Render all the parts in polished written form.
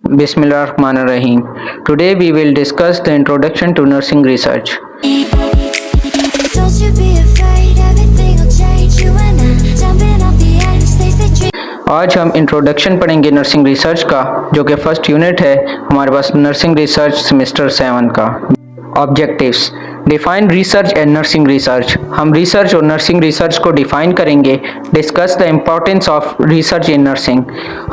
Bismillahirrahmanirrahim. Today we will discuss the introduction to nursing research. Don't you be afraid, everything will change. You and I jumping off the edge, they say dream. आज हम introduction पढ़ेंगे nursing research का, जो कि first unit है हमारे पास nursing research semester 7 का। Objectives: define research and nursing research. हम रिसर्च और नर्सिंग रिसर्च को डिफाइन करेंगे। Discuss the importance of research in nursing.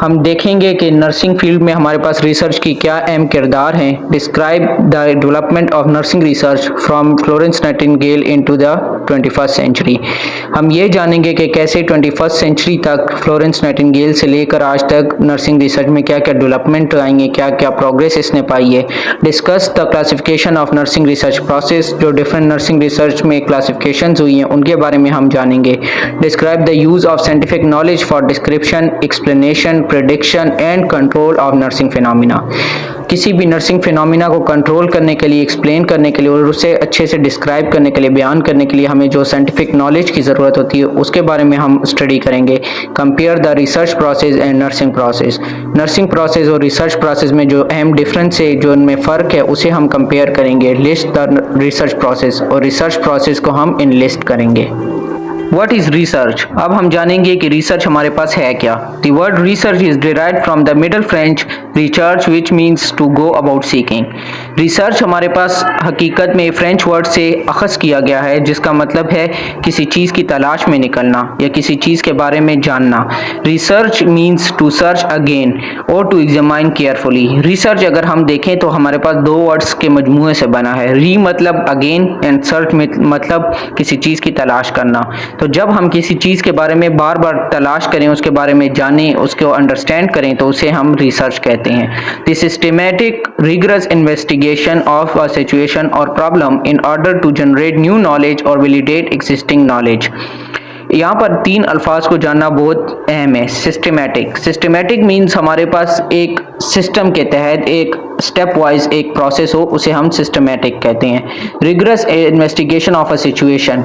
हम देखेंगे कि नर्सिंग फील्ड में हमारे पास रिसर्च की क्या अहम किरदार हैं। Describe the development of nursing research from Florence Nightingale into the 21st century. हम ये जानेंगे कि कैसे 21st सेंचुरी तक फ्लोरेंस नाइटिंगेल से लेकर आज तक नर्सिंग रिसर्च में क्या क्या डेवलपमेंट आएंगे, क्या क्या प्रोग्रेस इसने पाई है। Discuss the classification of nursing research process. जो डिफरेंट नर्सिंग रिसर्च में क्लासिफिकेशंस हुई हैं उनके बारे में हम जानेंगे। Describe the use of scientific knowledge for description, explanation, prediction and control of nursing phenomena. किसी भी नर्सिंग फिनोमिना को कंट्रोल करने के लिए, एक्सप्लेन करने के लिए और उसे अच्छे से डिस्क्राइब करने के लिए, बयान करने के लिए हमें जो साइंटिफिक नॉलेज की ज़रूरत होती है उसके बारे में हम स्टडी करेंगे। Compare the research process and nursing process. Nursing process और रिसर्च प्रोसेस में जो अहम डिफरेंस है, जो उनमें फ़र्क है, उसे हम कंपेयर करेंगे। लिस्ट द रिसर्च प्रोसेस, और रिसर्च प्रोसेस को हम इनलिस्ट करेंगे। What is research? अब हम जानेंगे कि रिसर्च हमारे पास है क्या। The word research is derived from the Middle French research which means to go about seeking. Research हमारे पास हकीकत में फ्रेंच वर्ड से अखज़ किया गया है, जिसका मतलब है किसी चीज़ की तलाश में निकलना या किसी चीज़ के बारे में जानना। Research means to search again और टू एग्जामाइन केयरफुली। रिसर्च अगर हम देखें तो हमारे पास दो वर्ड्स के मजमूए से बना है। री मतलब अगेन एंड सर्च मतलब किसी चीज़ की तलाश करना। तो जब हम किसी चीज़ के बारे में बार बार तलाश करें, उसके बारे में जानें, उसको अंडरस्टैंड करें, तो उसे हम रिसर्च कहते हैं। The systematic rigorous investigation of a situation और problem in order to generate new knowledge और वैलिडेट एग्जिस्टिंग नॉलेज। यहाँ पर तीन अल्फाज को जानना बहुत अहम है। सिस्टमैटिक, सिस्टमैटिक मीन्स हमारे पास एक सिस्टम के तहत एक स्टेप वाइज एक प्रोसेस हो, उसे हम सिस्टमैटिक कहते हैं। Rigorous investigation of a situation.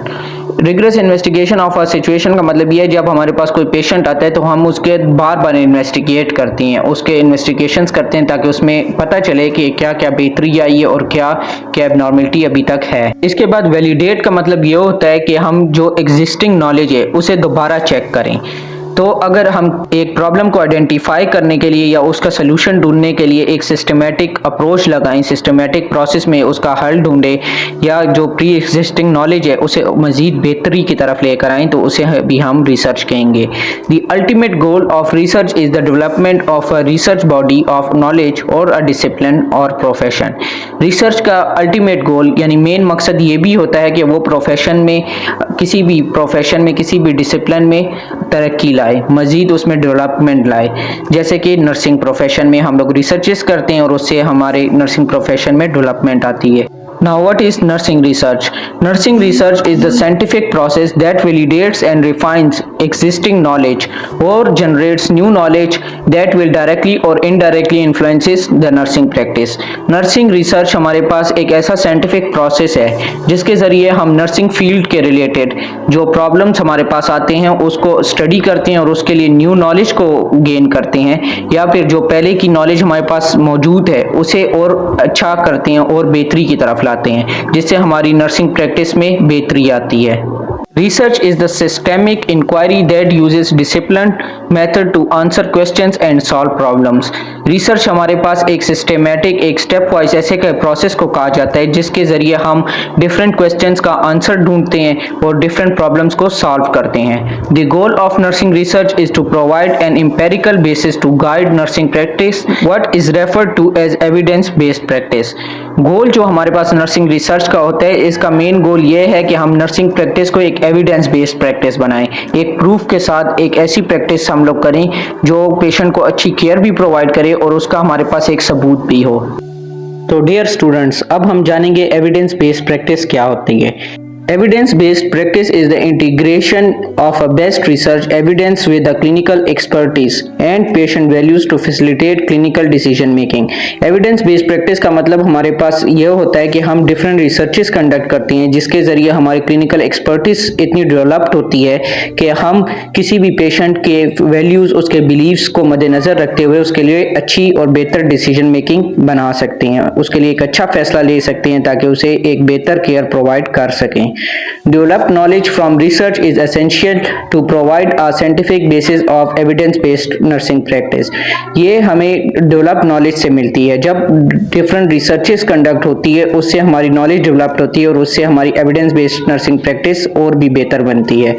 Rigorous investigation of a situation का मतलब ये है जब हमारे पास कोई पेशेंट आता है तो हम उसके बार बार इन्वेस्टिगेट करते हैं, उसके इन्वेस्टिगेशंस करते हैं ताकि उसमें पता चले कि क्या क्या बेहतरी आई है और क्या क्या एबनॉर्मलिटी अभी तक है। इसके बाद वैलिडेट का मतलब ये होता है कि हम जो एग्जिस्टिंग नॉलेज है उसे दोबारा चेक करें। तो अगर हम एक प्रॉब्लम को आइडेंटिफाई करने के लिए या उसका सलूशन ढूंढने के लिए एक सिस्टमेटिक अप्रोच लगाएं, सिस्टमेटिक प्रोसेस में उसका हल ढूंढें, या जो प्री एग्जिस्टिंग नॉलेज है उसे मज़ीद बेहतरी की तरफ लेकर आएँ, तो उसे भी हम रिसर्च कहेंगे। The ultimate goal of research is the development of a research body of knowledge और अ डिसिप्लिन और प्रोफेशन। रिसर्च का अल्टीमेट गोल यानी मेन मकसद ये भी होता है कि वो प्रोफेशन में, किसी भी डिसिप्लिन में तरक्की लाए, मज़ीद उसमें डेवलपमेंट लाए। जैसे कि नर्सिंग प्रोफेशन में हम लोग रिसर्चेस करते हैं और उससे हमारे नर्सिंग प्रोफेशन में डेवलपमेंट आती है। Now what is nursing research? Nursing research is the scientific process that validates and refines existing knowledge or generates new knowledge that will directly or indirectly influences the nursing practice. Nursing research हमारे पास एक ऐसा scientific process है जिसके ज़रिए हम nursing field के related जो problems हमारे पास आते हैं उसको स्टडी करते हैं और उसके लिए न्यू नॉलेज को गेन करते हैं, या फिर जो पहले की नॉलेज हमारे पास मौजूद है उसे और अच्छा करते हैं और बेहतरी की तरफ लाते हैं, जिससे हमारी नर्सिंग प्रैक्टिस में बेहतरी आती है। Research is the systemic inquiry that uses disciplined method to answer questions and solve problems. Research हमारे पास एक सिस्टमेटिक, एक स्टेप वाइज ऐसे के प्रोसेस को कहा जाता है जिसके ज़रिए हम डिफरेंट क्वेश्चंस का आंसर ढूंढते हैं और डिफरेंट प्रॉब्लम्स को सॉल्व करते हैं। The goal of nursing research is to provide an empirical basis to guide nursing practice, what is referred to as evidence based practice. Goal जो हमारे पास नर्सिंग रिसर्च का होता है, इसका मेन गोल ये है कि हम नर्सिंग प्रैक्टिस को एक एविडेंस बेस्ड प्रैक्टिस बनाएं, एक प्रूफ के साथ एक ऐसी प्रैक्टिस हम लोग करें जो पेशेंट को अच्छी केयर भी प्रोवाइड करे और उसका हमारे पास एक सबूत भी हो। तो डियर स्टूडेंट्स, अब हम जानेंगे एविडेंस बेस्ड प्रैक्टिस क्या होती है। Evidence-based practice is the integration of a best research evidence with the clinical expertise and patient values to facilitate clinical decision making. Evidence-based practice का मतलब हमारे पास यह होता है कि हम different researches conduct करते हैं जिसके ज़रिए हमारी clinical expertise इतनी developed होती है कि हम किसी भी patient के values, उसके beliefs को मद्देनज़र रखते हुए उसके लिए अच्छी और बेहतर decision making बना सकते हैं, उसके लिए एक अच्छा फैसला ले सकते हैं ताकि उसे एक बेहतर केयर प्रोवाइड कर सकें। Developed knowledge from research is essential to provide a scientific basis of evidence-based nursing practice. ये हमें developed knowledge से मिलती है। जब different researches conduct होती है उससे हमारी knowledge developed होती है और उससे हमारी evidence-based nursing practice और भी बेहतर बनती है।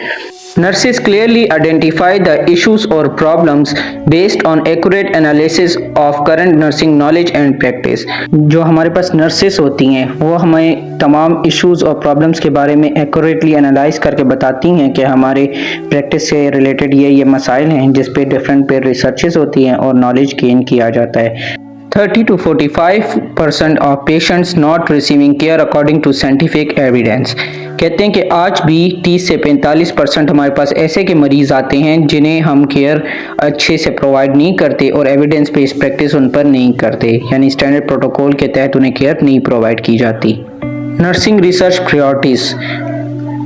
Nurses clearly identify the issues or problems based on accurate analysis of current nursing knowledge and practice. जो हमारे पास nurses होती हैं वो हमें तमाम issues और problems के बारे में accurately analyze करके बताती हैं कि हमारे practice से related ये मसाइल हैं जिस पे different पे researches होती हैं और knowledge gain किया जाता है। 30 to 45% of patients not receiving care according to scientific evidence. कहते हैं कि आज भी 30 से 45% हमारे पास ऐसे के मरीज़ आते हैं जिन्हें हम केयर अच्छे से प्रोवाइड नहीं करते और एविडेंस बेस्ड प्रैक्टिस उन पर नहीं करते, यानी स्टैंडर्ड प्रोटोकॉल के तहत उन्हें केयर नहीं प्रोवाइड की जाती। Nursing research priorities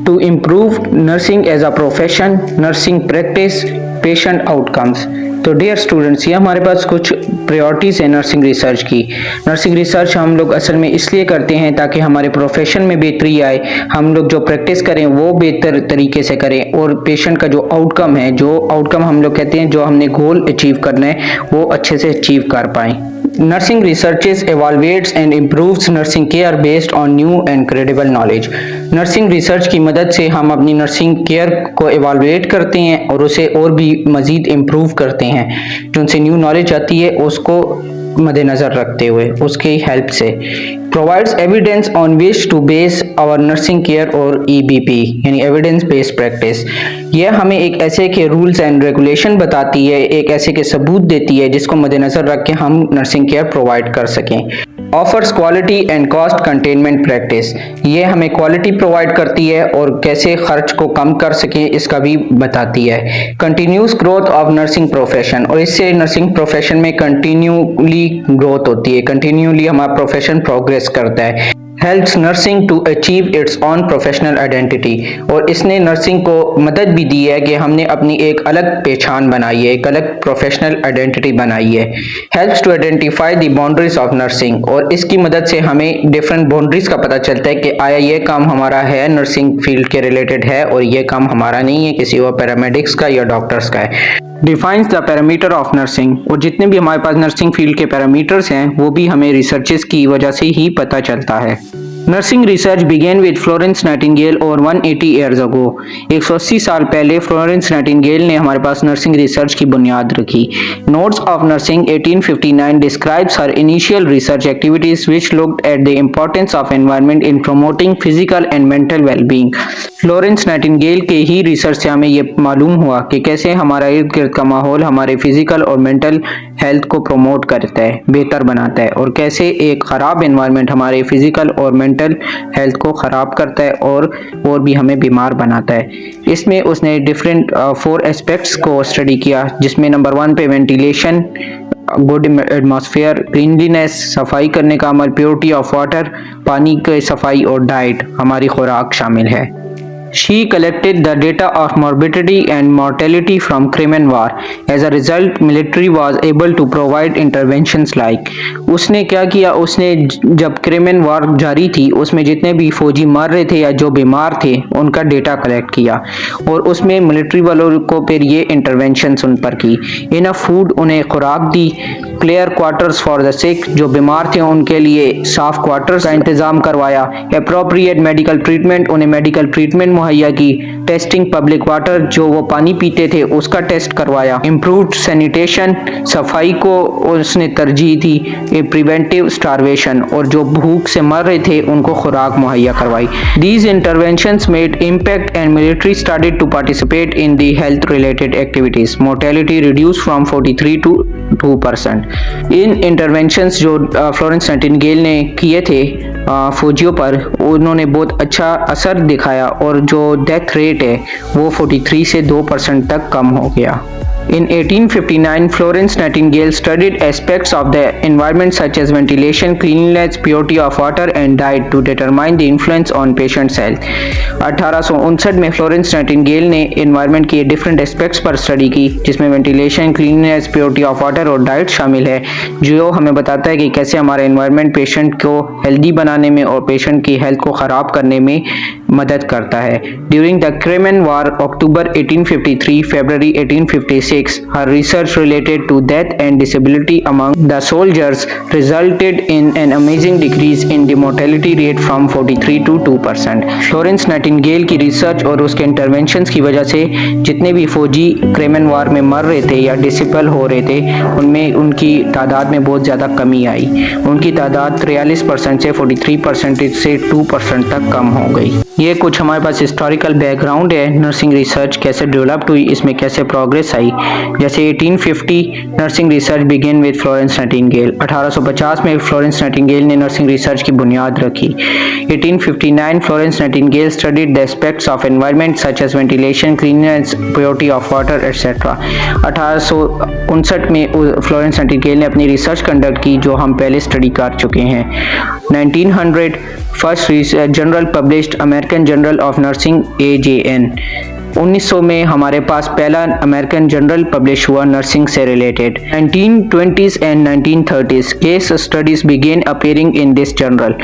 to improve nursing as a profession, nursing practice, patient outcomes. तो डियर स्टूडेंट्स, ये हमारे पास कुछ प्रायोरिटीज़ हैं नर्सिंग रिसर्च की। नर्सिंग रिसर्च हम लोग असल में इसलिए करते हैं ताकि हमारे प्रोफेशन में बेहतरी आए, हम लोग जो प्रैक्टिस करें वो बेहतर तरीके से करें और पेशेंट का जो आउटकम है, जो आउटकम हम लोग कहते हैं जो हमने गोल अचीव करना है वो अच्छे से अचीव कर पाएँ। Nursing researches evaluates and improves nursing care based on new and credible knowledge. Nursing research की मदद से हम अपनी नर्सिंग केयर को एवालुएट करते हैं और उसे और भी मज़ीद इम्प्रूव करते हैं, जो उनसे न्यू नॉलेज आती है उसको मद्देनज़र रखते हुए उसकी हेल्प से। Provides evidence on which to base our nursing care और EBP यानी एविडेंस बेस्ड प्रैक्टिस। यह हमें एक ऐसे के रूल्स एंड रेगुलेशन बताती है, एक ऐसे के सबूत देती है जिसको मद्देनज़र रख के हम नर्सिंग केयर प्रोवाइड कर सकें। Offers quality and cost containment practice, ये हमें क्वालिटी प्रोवाइड करती है और कैसे खर्च को कम कर सकें इसका भी बताती है। Continuous growth of nursing profession, और इससे नर्सिंग प्रोफेशन में कंटिन्यूली ग्रोथ होती है, कंटिन्यूली हमारा प्रोफेशन प्रोग्रेस करता है। Helps nursing to achieve its own professional identity, और इसने नर्सिंग को मदद भी दी है कि हमने अपनी एक अलग पहचान बनाई है, एक अलग प्रोफेशनल आइडेंटिटी बनाई है। Helps to identify the boundaries of nursing, और इसकी मदद से हमें डिफरेंट बाउंड्रीज का पता चलता है कि आया ये काम हमारा है नर्सिंग फील्ड के रिलेटेड है और ये काम हमारा नहीं है, किसी और पैरामेडिक्स का या डॉक्टर्स का है। Defines the parameter of nursing, और जितने भी हमारे पास नर्सिंग फील्ड के पैरामीटर्स हैं वो भी हमें रिसर्चेस की वजह से ही पता चलता है। Nursing research began with Florence Nightingale और 180 ईयर्स अगो। 180 साल पहले फ्लोरेंस नाइटिंगेल ने हमारे पास नर्सिंग रिसर्च की बुनियाद रखी। Notes of nursing 1859 describes her initial research activities which looked at the importance of environment in promoting physical and mental wellbeing. Florence Nightingale के ही रिसर्च से हमें ये मालूम हुआ कि कैसे हमारा इर्द गिर्द का माहौल हमारे फिजिकल और मेंटल हेल्थ को प्रमोट करता है, बेहतर बनाता है, और कैसे एक ख़राब एनवायरनमेंट हमारे फिजिकल और मेंटल हेल्थ को ख़राब करता है और भी हमें बीमार बनाता है। इसमें उसने डिफरेंट 4 एस्पेक्ट्स को स्टडी किया, जिसमें नंबर 1 पे वेंटिलेशन, गुड एटमॉस्फेयर, क्लीनलीनेस, सफाई करने का अमल, प्योरिटी ऑफ वाटर, पानी की सफाई, और डाइट, हमारी खुराक शामिल है। She collected the data of morbidity and mortality from Crimean War. As a result, military was able to provide interventions like, उसने क्या किया, उसने जब क्रिमियन वॉर जारी थी उसमें जितने भी फौजी मर रहे थे या जो बीमार थे उनका डेटा कलेक्ट किया और उसमें मिलिट्री वालों को फिर ये इंटरवेंशंस उन पर की। इनफ फूड, उन्हें खुराक दी, क्लियर क्वार्टर्स फॉर द सिक, जो बीमार थे उनके लिए साफ क्वार्टर्स का इंतज़ाम करवाया, अप्रोप्रिएट मेडिकल ट्रीटमेंट, उन्हें मेडिकल ट्रीटमेंट मुहैया की, टेस्टिंग पब्लिक वाटर, जो वो पानी पीते थे उसका टेस्ट करवाया, इम्प्रूव्ड सैनिटेशन, सफाई को उसने तरजीह दी, प्रिवेंटिव स्टारवेशन, और जो भूख से मर रहे थे उनको खुराक मुहैया करवाई। These interventions made impact and military started to participate in the health related activities. Mortality reduce from 43 to 2%। इन इंटरवेंशंस जो फ्लोरेंस नाइटिंगेल ने किए थे फौजियों पर उन्होंने बहुत अच्छा असर दिखाया और जो डेथ रेट है वो 43 से 2% तक कम हो गया। In 1859, Florence Nightingale studied aspects of the environment such as ventilation, cleanliness, purity of water and diet to determine the influence on patient's health. 1859 में फ्लोरेंस नाइटिंगेल ने environment के different aspects पर study की, जिसमें ventilation, cleanliness, purity of water और diet शामिल है, जो हमें बताता है कि कैसे हमारा environment patient को healthy बनाने में और patient की health को ख़राब करने में मदद करता है। During the Crimean War, October 1853, February 1856, her research related to death and disability among the soldiers resulted in an amazing decrease in the mortality rate from 43 to 2%. Florence Nightingale की research और उसके इंटरवेंशंस की वजह से जितने भी फौजी क्रेमन वार में मर रहे थे या डिसेबल हो रहे थे, उनमें उनकी तादाद में बहुत ज़्यादा कमी आई। उनकी तादाद 43% से 43% से 2% तक कम हो गई। ये कुछ हमारे पास हिस्टोरिकल बैकग्राउंड है, नर्सिंग रिसर्च कैसे डेवलप्ड हुई, इसमें कैसे प्रोग्रेस आई। जैसे 1850 nursing research begin with Florence Nightingale. 1850 में फ्लोरेंस नाइटिंगेल ने नर्सिंग रिसर्च की बुनियाद रखी। 1859 Florence Nightingale studied the aspects of environment such as ventilation, cleanness, purity of water etcetera. 1859 में फ्लोरेंस नाइटिंगेल ने अपनी रिसर्च कंडक्ट की, जो हम पहले स्टडी कर चुके हैं। 1900 first journal published American journal of nursing AJN। 1900 में हमारे पास पहला अमेरिकन जर्नल पब्लिश हुआ नर्सिंग से related. 1920s and 1930s case studies began appearing in this journal.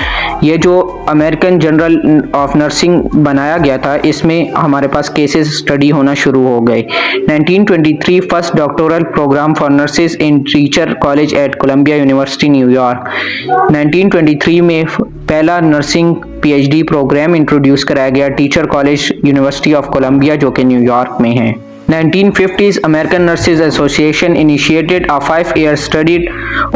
ये जो अमेरिकन जर्नल ऑफ नर्सिंग बनाया गया था, इसमें हमारे पास केसेस स्टडी होना शुरू हो गए। 1923 first doctoral programme for nurses in teacher college at Columbia University New York. 1923 में पहला नर्सिंग PhD प्रोग्राम इंट्रोड्यूस कराया गया teacher college university of Columbia, जो कि न्यूयॉर्क में है। 1950s American Nurses Association initiated a 5-year study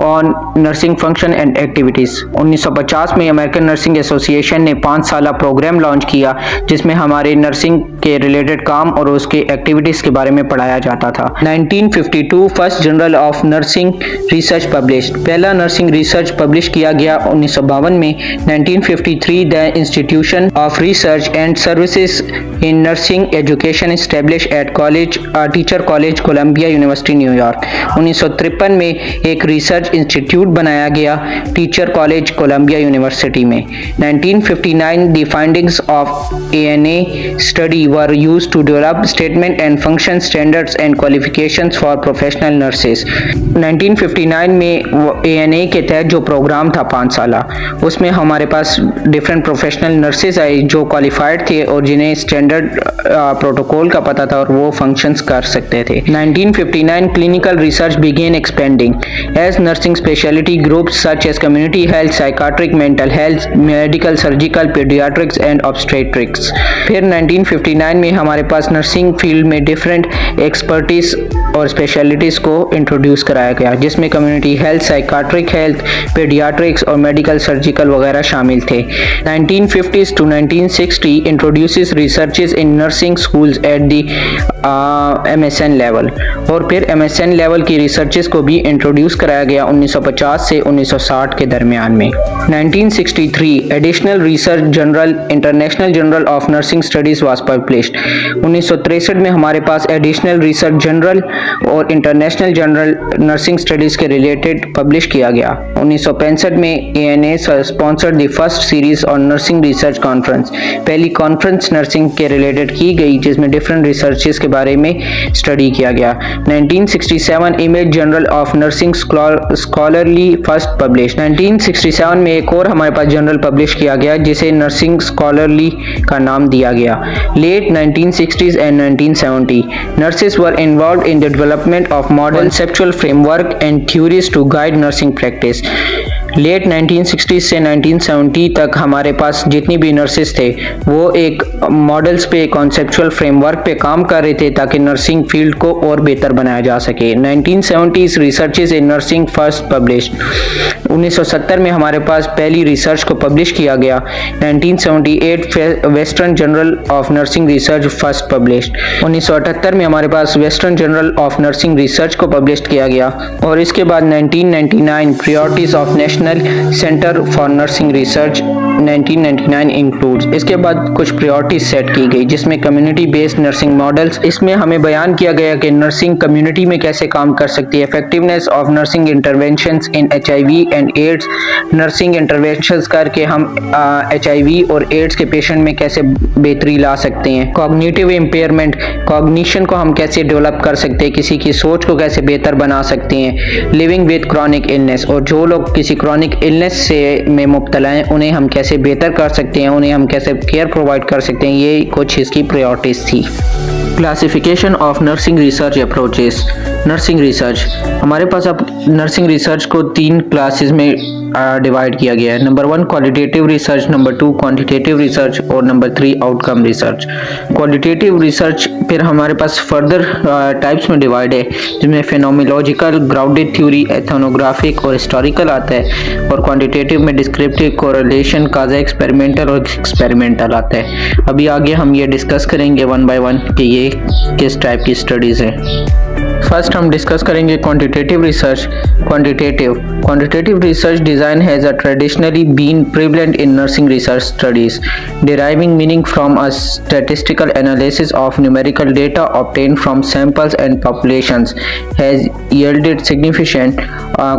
on nursing function and activities। 1950 में American nursing association ने 5 साला प्रोग्राम लॉन्च किया, जिसमें हमारे नर्सिंग के रिलेटेड काम और उसके एक्टिविटीज़ के बारे में पढ़ाया जाता था। 1952 first journal of nursing research published. पहला नर्सिंग रिसर्च पब्लिश किया गया 1952 में। 1953 the institution of research and services in nursing education establish at college teacher college Columbia University New York. 1953 में एक रिसर्च इंस्टीट्यूट बनाया गया टीचर कॉलेज कोलंबिया यूनिवर्सिटी में। 1959 the findings of ANA study were used to develop statement and function standards and qualifications for professional nurses. 1959 में ANA के तहत जो programme था 5 साला, उसमें हमारे पास डिफरेंट प्रोफेशनल नर्सेज आई जो क्वालिफाइड थे और जिन्हें स्टैंडर्ड प्रोटोकॉल का पता था और वो फंक्शंस कर सकते थे। 1959 clinical research began expanding as nursing speciality groups such as community health, psychiatric, mental health, medical, surgical, paediatrics and obstetrics. फिर 1959 में हमारे पास नर्सिंग फील्ड में डिफरेंट एक्सपर्टीज और स्पेशलिटीज़ को इंट्रोड्यूस कराया गया, जिसमें community health, psychiatric health, paediatrics और मेडिकल, सर्जिकल वगैरह शामिल थे। 1950s to 1960 introduces researches in nursing schools at the MSN लेवल, और फिर MSN लेवल की रिसर्चेस को भी इंट्रोड्यूस कराया गया 1950 से 1960 के दरमियान में। 1963 additional research journal international journal of nursing studies was published. 1963 में हमारे पास एडिशनल रिसर्च जर्नल और इंटरनेशनल जर्नल नर्सिंग स्टडीज के रिलेटेड पब्लिश किया गया। 1965 में ANA sponsored the first series on nursing research conference. पहली कॉन्फ्रेंस नर्सिंग के रिलेटेड की गई, जिसमें डिफरेंट रिसर्चेस के बारे में स्टडी किया गया। 1967 image journal of nursing scholarly first publish. 1967 में एक और हमारे पास जर्नल पब्लिश किया गया, जिसे नर्सिंग स्कॉलरली का नाम दिया गया। Late 1960s and 1970 nurses were involved in the development of modern conceptual framework and theories to guide nursing practice. Late 1960 से 1970 तक हमारे पास जितनी भी नर्सेस थे, वो एक मॉडल्स पे, कॉन्सेप्चुअल फ्रेमवर्क पे काम कर रहे थे ताकि नर्सिंग फील्ड को और बेहतर बनाया जा सके। 1970s researches in nursing first published. 1970 में हमारे पास पहली रिसर्च को पब्लिश किया गया। 1978 western journal of nursing research first published. 1978 में हमारे पास western journal of nursing research को पब्लिश किया गया, और इसके बाद 1999 priorities of national national centre for nursing research 1999 includes. इसके बाद कुछ प्रायोरिटीज सेट की गई जिसमें कम्युनिटी बेस्ड नर्सिंग मॉडल्स, इसमें हमें बयान किया गया कि नर्सिंग कम्युनिटी में कैसे काम कर सकती है, effectiveness of nursing interventions in HIV and AIDS, nursing interventions करके हम HIV और एड्स के पेशेंट में कैसे बेहतरी ला सकते हैं, कॉग्निटिव इम्पेयरमेंट, कॉग्निशन को हम कैसे डेवलप कर सकते हैं, किसी की सोच को कैसे बेहतर बना सकते हैं, लिविंग विद क्रॉनिक इलनेस, और जो लोग किसी क्रॉनिक इलनेस से में मुब्तला हैं उन्हें हम कैसे बेहतर कर सकते हैं, उन्हें हम कैसे केयर प्रोवाइड कर सकते हैं। ये कुछ इसकी प्रायोरिटीज थी। Classification of nursing research approaches. Nursing research, हमारे पास अब नर्सिंग रिसर्च को 3 क्लासेस में डिवाइड किया गया है। Number 1 qualitative research, number 2 quantitative research और number 3 outcome research. Qualitative research फिर हमारे पास फर्दर टाइप्स में डिवाइड है जिसमें फेनोमेनोलॉजिकल, ग्राउंडेड थ्योरी, एथनोग्राफिक और हिस्टोरिकल आता है, और क्वांटिटेटिव में डिस्क्रिप्टिव, कोरिलेशन, काजा एक्सपेरिमेंटल और एक्सपेरिमेंटल आता है। अभी आगे हम ये डिस्कस करेंगे 1 बाय 1 कि ये किस टाइप की स्टडीज़ है। फर्स्ट हम डिस्कस करेंगे quantitative research. Quantitative research design has traditionally been prevalent in nursing research studies, deriving meaning from a statistical analysis of numerical data obtained from samples and populations, has yielded significant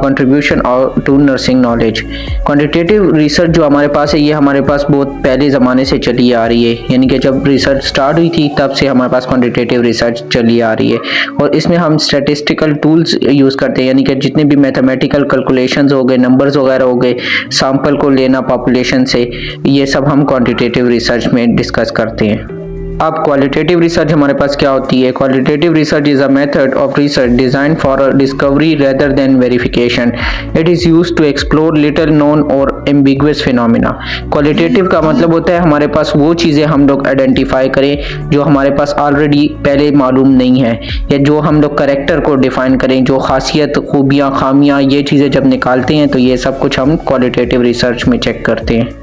contribution to nursing knowledge. Quantitative research जो हमारे पास है ये हमारे पास बहुत पहले ज़माने से चली आ रही है, यानी कि जब रिसर्च स्टार्ट हुई थी तब से हमारे पास क्वांटिटेटिव रिसर्च चली आ रही है, और इसमें हम स्टैटिस्टिकल टूल्स यूज़ करते हैं, यानी कि जितने भी मैथमेटिकल कैलकुलेशंस हो गए, नंबर्स वगैरह हो गए, सैंपल को लेना पॉपुलेशन से, ये सब हम क्वांटिटेटिव रिसर्च में डिस्कस करते हैं। अब क्वालिटेटिव रिसर्च हमारे पास क्या होती है। Qualitative research is a method of research design for discovery rather than verification. It is used to explore little known और एम्बिगुअस फिनोमिना। क्वालिटेटिव का मतलब होता है हमारे पास वो चीज़ें हम लोग आइडेंटिफाई करें जो हमारे पास ऑलरेडी पहले मालूम नहीं है, या जो हम लोग करेक्टर को डिफाइन करें, जो खासियत, खूबियाँ, खामियाँ, ये चीज़ें जब निकालते हैं तो ये सब कुछ हम क्वालिटेटिव रिसर्च में चेक करते हैं।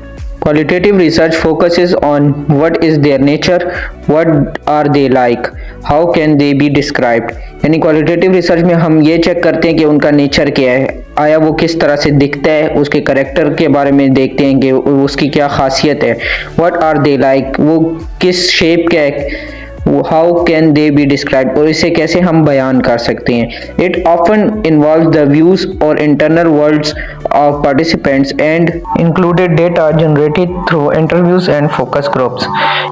Qualitative research focuses on what is their nature, what are they like, how can they be described। यानी क्वालिटेटिव रिसर्च में हम ये चेक करते हैं कि उनका नेचर क्या है, आया वो किस तरह से दिखता है, उसके करेक्टर के बारे में देखते हैं कि उसकी क्या खासियत है। What are they like, वो किस शेप का है, how can they be describe, और इसे कैसे हम बयान कर सकते हैं। It often involve the views और internal worlds of participants and included data generated through interviews and focus groups.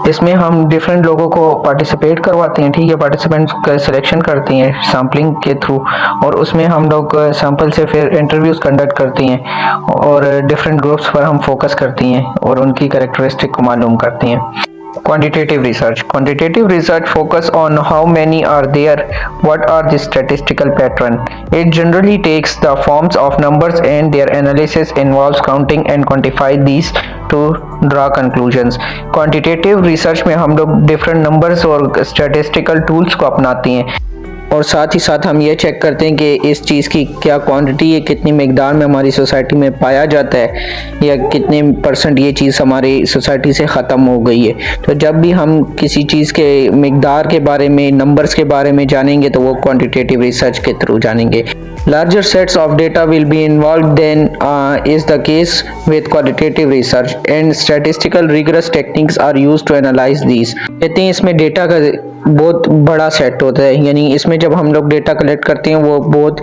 इसमें हम डिफरेंट लोगों को पार्टिसिपेट करवाते हैं, ठीक है, पार्टिसिपेंट्स का सिलेक्शन करते हैं सैम्पलिंग के थ्रू, और उसमें हम लोग सैंपल से फिर इंटरव्यूज कंडक्ट करते हैं और डिफरेंट ग्रुप्स पर हम फोकस करते हैं और उनकी कैरेक्टरिस्टिक को मालूम करते हैं। Quantitative research focus on how many are there, what are the statistical pattern. It generally takes the forms of numbers and their analysis involves counting and quantify these to draw conclusions. Quantitative research में हम लोग different numbers और statistical tools को अपनाते हैं, और साथ ही साथ हम ये चेक करते हैं कि इस चीज़ की क्या क्वांटिटी है, कितनी मिकदार में हमारी सोसाइटी में पाया जाता है, या कितने % ये चीज़ हमारी सोसाइटी से ख़त्म हो गई है। तो जब भी हम किसी चीज़ के मिकदार के बारे में, नंबर्स के बारे में जानेंगे तो वो क्वांटिटेटिव रिसर्च के थ्रू जानेंगे। Larger sets of data will be involved than is the case with qualitative research, and statistical rigorous techniques are used to analyze these। कहते हैं इसमें डेटा का बहुत बड़ा सेट होता है, यानी इसमें जब हम लोग डेटा कलेक्ट करते हैं वो बहुत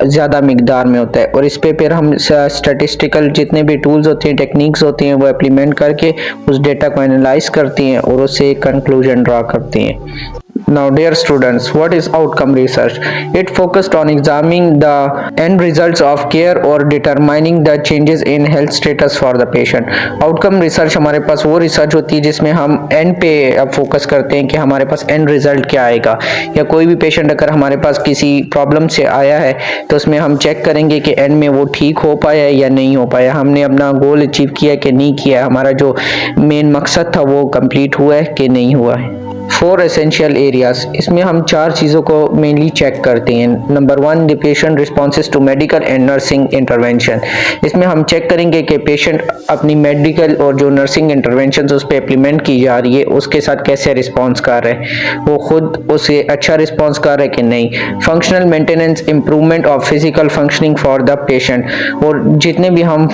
ज़्यादा मिकदार में होता है, और इस पे फिर हम स्टैटिस्टिकल जितने भी टूल्स होते हैं, टेक्निक्स होती हैं, वो इम्प्लीमेंट करके उस डेटा को एनालाइज करते हैं और उससे कंक्लूजन ड्रा करते हैं। Now dear students, what is outcome research? It focused on examining the end results of care or determining the changes in health status for the patient। Outcome research हमारे पास वो research होती है जिसमें हम and पे अब फोकस करते हैं कि हमारे पास एंड रिजल्ट क्या आएगा, या कोई भी पेशेंट अगर हमारे पास किसी प्रॉब्लम से आया है तो उसमें हम चेक करेंगे कि एंड में वो ठीक हो पाया या नहीं हो पाया, हमने अपना गोल अचीव किया कि नहीं किया, हमारा जो मेन मकसद था वो कंप्लीट हुआ है कि नहीं हुआ है। 4 एसेंशियल एरियाज, इसमें हम 4 चीज़ों को मेनली चेक करते हैं। Number 1, the patient responses to medical and nursing intervention. इसमें हम चेक करेंगे कि पेशेंट अपनी मेडिकल और जो नर्सिंग इंटरवेंशन उस पर इम्प्लीमेंट की जा रही है उसके साथ कैसे रिस्पॉन्स कर रहे हैं, वो खुद उसे अच्छा रिस्पॉन्स कर रहे हैं कि नहीं। Functional maintenance, improvement of physical functioning for the patient, और जितने भी हम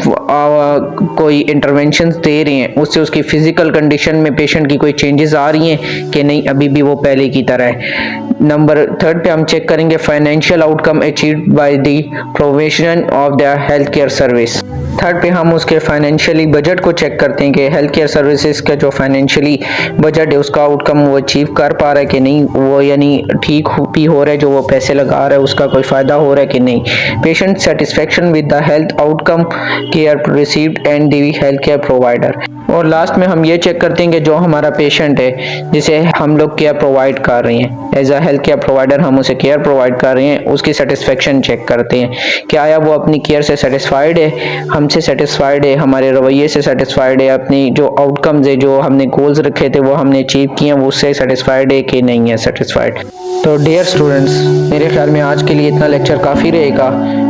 कोई इंटरवेंशन दे रहे हैं उससे उसकी फिजिकल कंडीशन में पेशेंट की कोई चेंजेस आ रही हैं कि नहीं, अभी भी वो पहले की तरह है। नंबर 3 पे हम चेक करेंगे financial outcome achieved by the provision of the health care service. 3 पे हम उसके फाइनेंशियली बजट को चेक करते हैं कि हेल्थ केयर सर्विसेज का जो फाइनेंशियली बजट है उसका आउटकम वो अचीव कर पा रहा है कि नहीं, वो यानी ठीक भी हो रहा है, जो वो पैसे लगा रहा है उसका कोई फ़ायदा हो रहा है कि नहीं। Patient satisfaction with the health outcome care received and the health care provider. और लास्ट में हम ये चेक करते हैं कि जो हमारा पेशेंट है जिसे हम लोग केयर प्रोवाइड कर रहे हैं, as a health care provider हम उसे केयर प्रोवाइड कर रहे हैं, उसकी सेटिस्फेक्शन चेक करते हैं कि आया वो अपनी केयर से सेटिस्फाइड है, हमसे सेटिस्फाइड है, हमारे रवैये से सेटिस्फाइड है, अपनी जो आउटकम्स है, जो हमने गोल्स रखे थे वो हमने अचीव किए हैं, वो उससे सेटिस्फाइड है कि नहीं है सेटिस्फाइड। तो डियर स्टूडेंट्स, मेरे ख्याल में आज के लिए इतना लेक्चर काफ़ी रहेगा।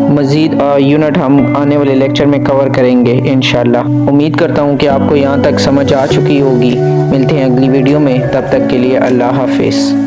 मज़ीद यूनिट हम आने वाले लेक्चर में कवर करेंगे इंशाल्लाह। उम्मीद करता हूँ कि आपको यहाँ तक समझ आ चुकी होगी। मिलते हैं अगली वीडियो में, तब तक के लिए अल्लाह हाफिज़।